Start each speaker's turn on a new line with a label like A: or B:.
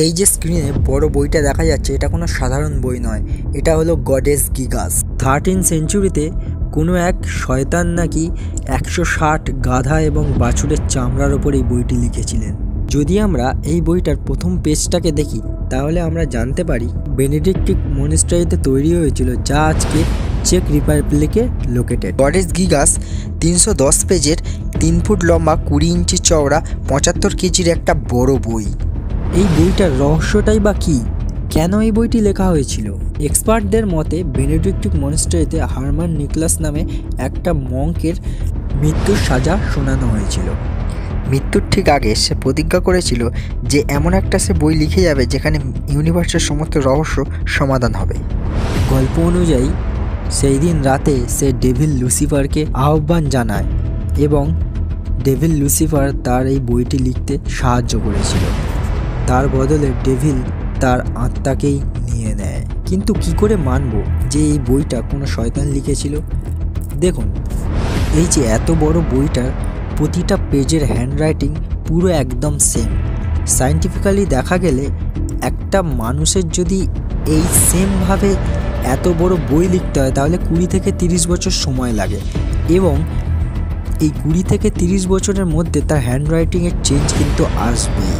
A: এই যে স্ক্রিনে বড় বইটা দেখা যাচ্ছে, এটা কোনো সাধারণ বই নয়। এটা হলো গডেস গিগাস। 13th সেঞ্চুরিতে কোনো এক শয়তান নাকি 160 গাধা এবং বাছুরের চামড়ার ওপর এই বইটি লিখেছিলেন। যদি আমরা এই বইটার প্রথম পেজটাকে দেখি তাহলে আমরা জানতে পারি বেনেডিক্টিন মনিস্ট্রিতে তৈরি হয়েছিল, যা আজকে চেক রিপাবলিকে লোকেটেড। গডেস গিগাস 310 পেজের, 3 ফুট লম্বা, 20 ইঞ্চি চওড়া, 75 কেজির একটা বড় বই। এই বইটার রহস্যটাই বা কী? কেন এই বইটি লেখা হয়েছিল? এক্সপার্টদের মতে বেনেডিক্টিন মনিস্ট্রিতে হারমান নিকলাস নামে একটা মঙ্কের মৃত্যুর সাজা শোনানো হয়েছিল। মৃত্যুর ঠিক আগে সে প্রতিজ্ঞা করেছিল যে এমন একটা সে বই লিখে যাবে যেখানে ইউনিভার্সের সমস্ত রহস্য সমাধান হবে। গল্প অনুযায়ী সেই দিন রাতে সে ডেভিল লুসিফারকে আহ্বান জানায় এবং ডেভিল লুসিফার তার এই বইটি লিখতে সাহায্য করেছিল। তার বদলে ডেভিল তার আত্মাকেই নিয়ে নেয়। কিন্তু কি করে মানব যে এই বইটা কোনো শয়তান লিখেছিল? দেখুন, এই যে এত বড় বইটার প্রতিটা পেজের হ্যান্ডরাইটিং পুরো একদম সেম। সায়েন্টিফিক্যালি দেখা গেলে একটা মানুষের যদি এই সেমভাবে এত বড় বই লিখতে হয় তাহলে 20 থেকে 30 বছর সময় লাগে, এবং এই 20 থেকে 30 বছরের মধ্যে তার হ্যান্ডরাইটিংয়ের চেঞ্জ কিন্তু আসবেই।